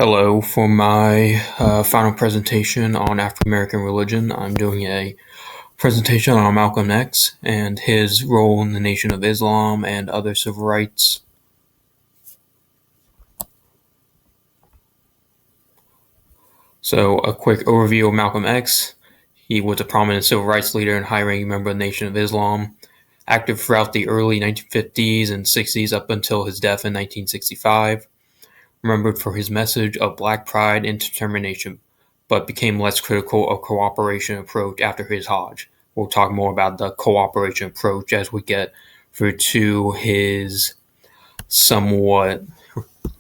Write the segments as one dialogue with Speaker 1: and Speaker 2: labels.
Speaker 1: Hello, for my final presentation on African American religion, I'm doing a presentation on Malcolm X and his role in the Nation of Islam and other civil rights. So, a quick overview of Malcolm X. He was a prominent civil rights leader and high-ranking member of the Nation of Islam, active throughout the early 1950s and 60s up until his death in 1965. Remembered for his message of black pride and determination, but became less critical of cooperation approach after his Hajj. We'll talk more about the cooperation approach as we get through to his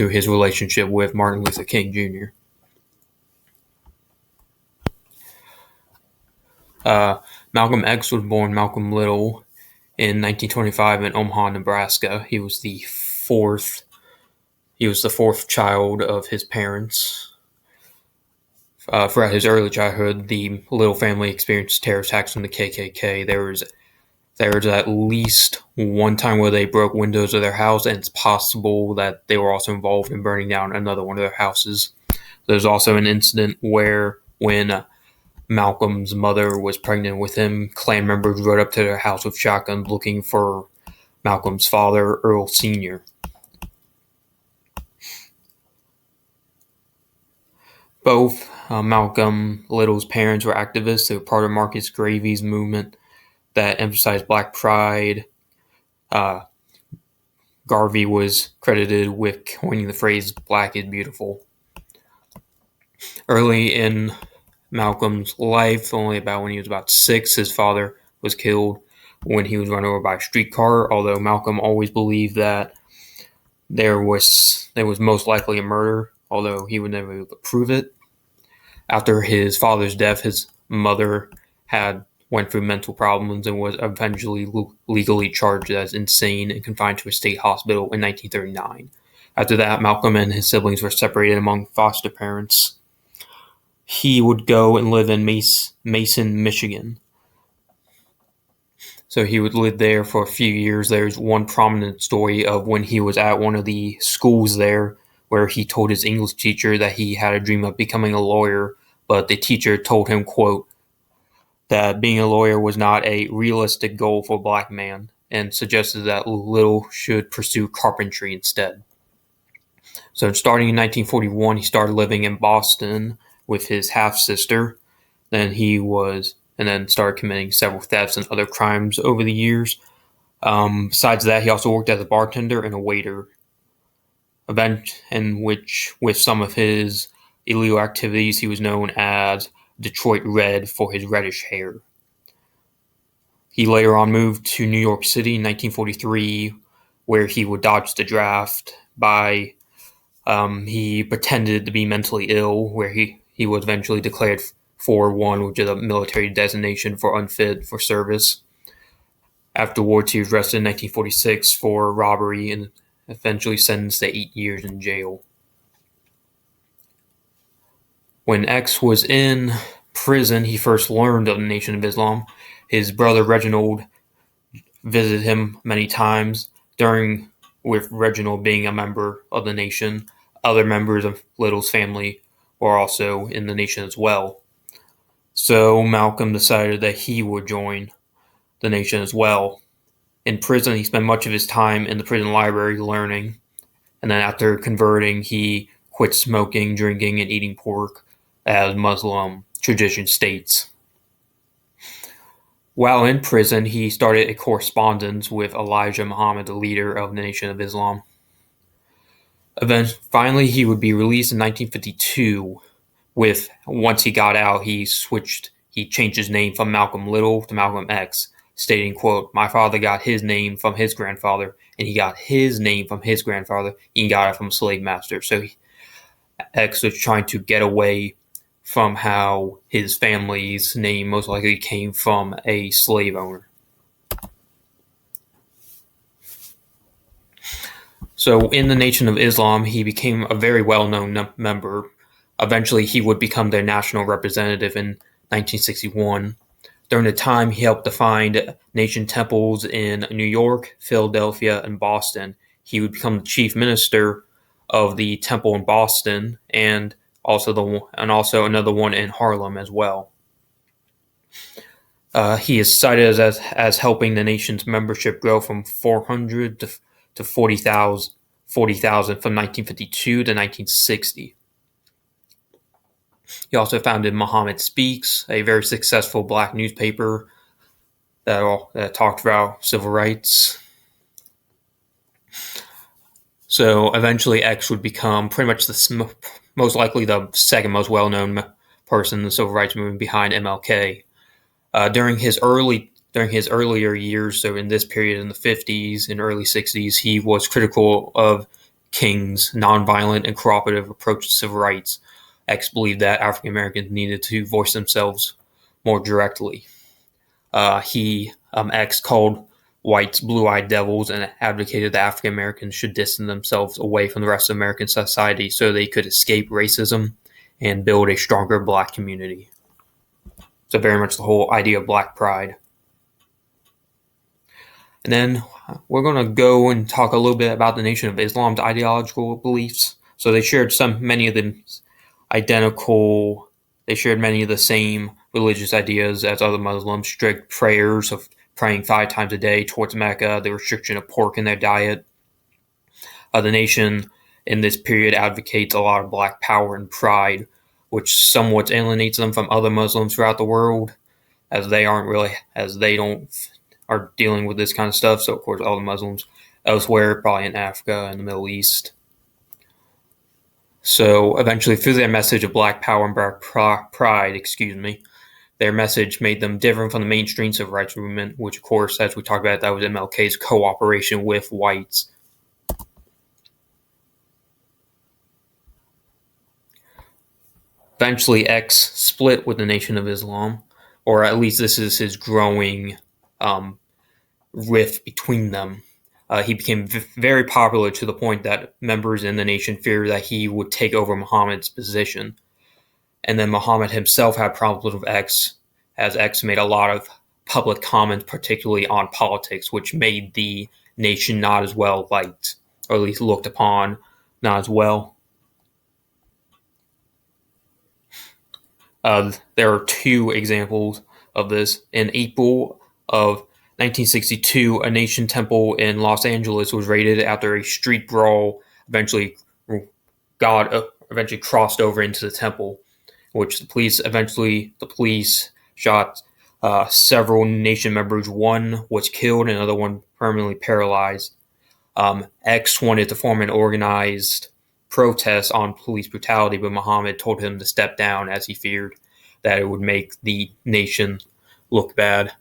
Speaker 1: relationship with Martin Luther King Jr. Malcolm X was born Malcolm Little in 1925 in Omaha, Nebraska. He was the fourth child of his parents. Throughout his early childhood, the Little family experienced terror attacks from the KKK. There was at least one time where they broke windows of their house, and it's possible that they were also involved in burning down another one of their houses. There's also an incident where, when Malcolm's mother was pregnant with him, Klan members rode up to their house with shotguns looking for Malcolm's father, Earl Sr. Both Malcolm Little's parents were activists. They were part of Marcus Garvey's movement that emphasized black pride. Garvey was credited with coining the phrase "black is beautiful." Early in Malcolm's life, only about when he was about 6, his father was killed when he was run over by a streetcar, although Malcolm always believed that there was most likely a murder, although he would never be able to prove it. After his father's death, his mother went through mental problems and was eventually legally charged as insane and confined to a state hospital in 1939. After that, Malcolm and his siblings were separated among foster parents. He would go and live in Mason, Michigan. So he would live there for a few years. There's one prominent story of when he was at one of the schools there where he told his English teacher that he had a dream of becoming a lawyer, but the teacher told him, quote, that being a lawyer was not a realistic goal for a black man, and suggested that Little should pursue carpentry instead. So starting in 1941, he started living in Boston with his half-sister. Then started committing several thefts and other crimes over the years. Besides that, he also worked as a bartender and a waiter, with some of his illegal activities, he was known as Detroit Red for his reddish hair. He later on moved to New York City in 1943, where he would dodge the draft by he pretended to be mentally ill, where he was eventually declared 4-1, which is a military designation for unfit for service. Afterwards, he was arrested in 1946 for robbery and eventually sentenced to 8 years in jail. When X was in prison, he first learned of the Nation of Islam. His brother Reginald visited him many times. With Reginald being a member of the Nation, other members of Little's family were also in the Nation as well. So Malcolm decided that he would join the Nation as well. In prison, he spent much of his time in the prison library learning, and then after converting, he quit smoking, drinking, and eating pork, as Muslim tradition states. While in prison, he started a correspondence with Elijah Muhammad, the leader of the Nation of Islam. Finally, he would be released in 1952. Once he got out, he changed his name from Malcolm Little to Malcolm X, stating, quote, my father got his name from his grandfather, and he got his name from his grandfather, and he got it from a slave master. So X was trying to get away from how his family's name most likely came from a slave owner. So in the Nation of Islam, he became a very well-known member. Eventually, he would become their national representative in 1961. During the time, he helped to find nation temples in New York, Philadelphia, and Boston. He would become the chief minister of the temple in Boston, and also another one in Harlem as well. He is cited as helping the nation's membership grow from 400 to 40,000 from 1952 to 1960. He also founded Muhammad Speaks, a very successful black newspaper that talked about civil rights. So eventually X would become pretty much most likely the second most well-known person in the civil rights movement behind MLK. During his earlier years, so in this period in the 50s and early 60s, he was critical of King's nonviolent and cooperative approach to civil rights. X believed that African Americans needed to voice themselves more directly. X called whites blue-eyed devils and advocated that African Americans should distance themselves away from the rest of American society so they could escape racism and build a stronger black community. So very much the whole idea of black pride. And then we're going to go and talk a little bit about the Nation of Islam's ideological beliefs. So they shared many of the same religious ideas as other Muslims: strict prayers of praying 5 times a day towards Mecca, the restriction of pork in their diet. The nation in this period advocates a lot of black power and pride, which somewhat alienates them from other Muslims throughout the world, as they don't are dealing with this kind of stuff. So of course all the Muslims elsewhere, probably in Africa and the Middle East. So eventually, through their message of black power and black pride, their message made them different from the mainstream civil rights movement, which of course, as we talked about, that was MLK's cooperation with whites. Eventually, X split with the Nation of Islam, or at least this is his growing rift between them. He became very popular to the point that members in the nation feared that he would take over Muhammad's position. And then Muhammad himself had problems with X, as X made a lot of public comments, particularly on politics, which made the nation not as well liked, or at least looked upon not as well. There are 2 examples of this. In April of 1962, a Nation temple in Los Angeles was raided after a street brawl eventually crossed over into the temple, which the police shot several Nation members. One was killed, and another one permanently paralyzed. X wanted to form an organized protest on police brutality, but Muhammad told him to step down, as he feared that it would make the nation look bad.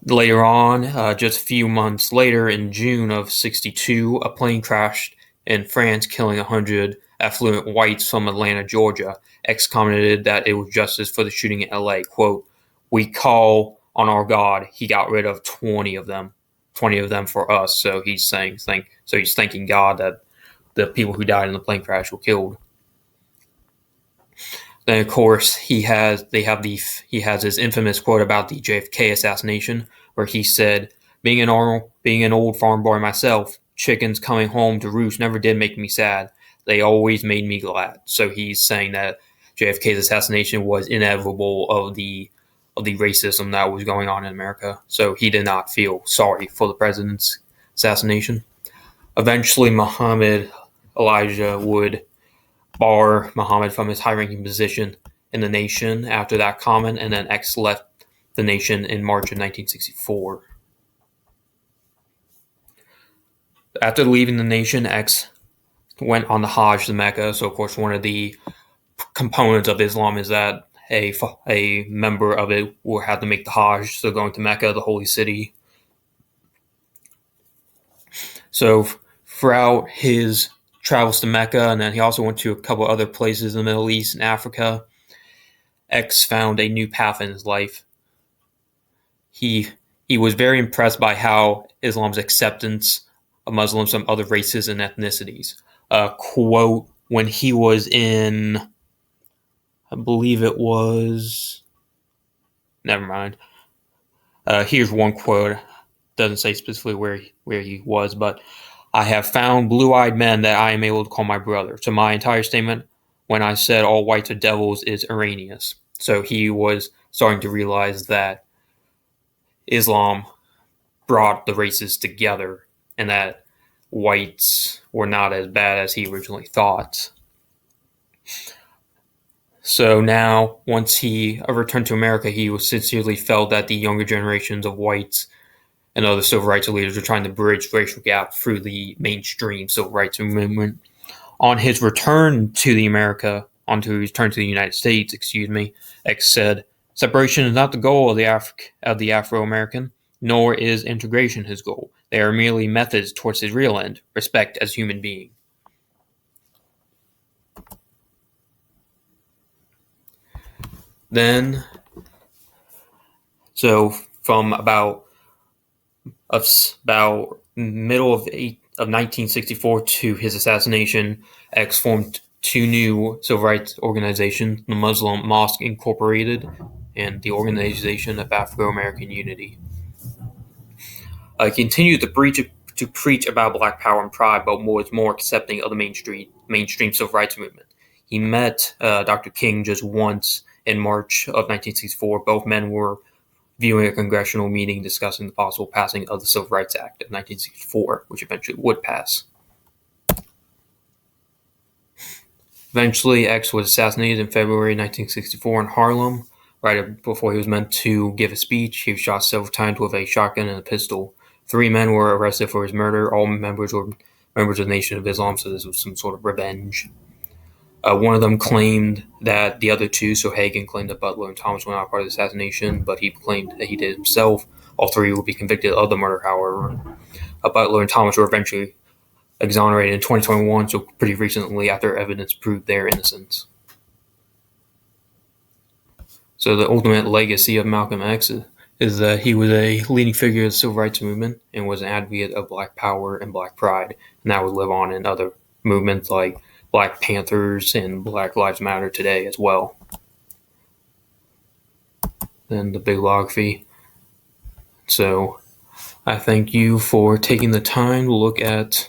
Speaker 1: Later on, just a few months later, in June of 1962, a plane crashed in France, killing 100 affluent whites from Atlanta, Georgia. X commented that it was justice for the shooting in LA. Quote, "We call on our God. He got rid of 20 of them for us." So he's thanking God that the people who died in the plane crash were killed. Then, of course, he has his infamous quote about the JFK assassination, where he said, being an old farm boy myself, chickens coming home to roost never did make me sad. They always made me glad." So he's saying that JFK's assassination was inevitable of the racism that was going on in America. So he did not feel sorry for the president's assassination. Eventually, Muhammad Elijah would bar Muhammad from his high-ranking position in the nation after that comment, and then X left the nation in March of 1964. After leaving the nation, X went on the Hajj to Mecca. So, of course, one of the components of Islam is that a member of it will have to make the Hajj, so going to Mecca, the holy city. So throughout his travels to Mecca, and then he also went to a couple other places in the Middle East and Africa, X found a new path in his life. He was very impressed by how Islam's acceptance of Muslims from other races and ethnicities. Quote, when he was in, I believe it was, never mind. Here's one quote. Doesn't say specifically where he was, but I have found blue-eyed men that I am able to call my brother. So my entire statement when I said all whites are devils is erroneous. So he was starting to realize that Islam brought the races together and that whites were not as bad as he originally thought. So now, once he returned to America, he sincerely felt that the younger generations of whites and other civil rights leaders were trying to bridge the racial gap through the mainstream civil rights movement. On his return to the United States, X said, "Separation is not the goal of the Afro-American, nor is integration his goal. They are merely methods towards his real end, respect as human being." Then, so from about middle of 1964 to his assassination, X formed two new civil rights organizations: the Muslim Mosque Incorporated and the Organization of Afro-American Unity. He continued to preach about Black power and pride, but was more accepting of the mainstream civil rights movement. He met Dr. King just once in March of 1964. Both men were viewing a congressional meeting discussing the possible passing of the Civil Rights Act of 1964, which eventually would pass. Eventually, X was assassinated in February 1964 in Harlem. Right before he was meant to give a speech, he was shot several times with a shotgun and a pistol. 3 men were arrested for his murder. All members were members of the Nation of Islam, so this was some sort of revenge. One of them claimed that the other two, so Hagen claimed that Butler and Thomas were not part of the assassination, but he claimed that he did himself. All 3 will be convicted of the murder, however. Butler and Thomas were eventually exonerated in 2021, so pretty recently after evidence proved their innocence. So the ultimate legacy of Malcolm X is that he was a leading figure of the civil rights movement and was an advocate of Black power and Black pride, and that would live on in other movements like Black Panthers and Black Lives Matter today as well. Then the bibliography. So I thank you for taking the time to look at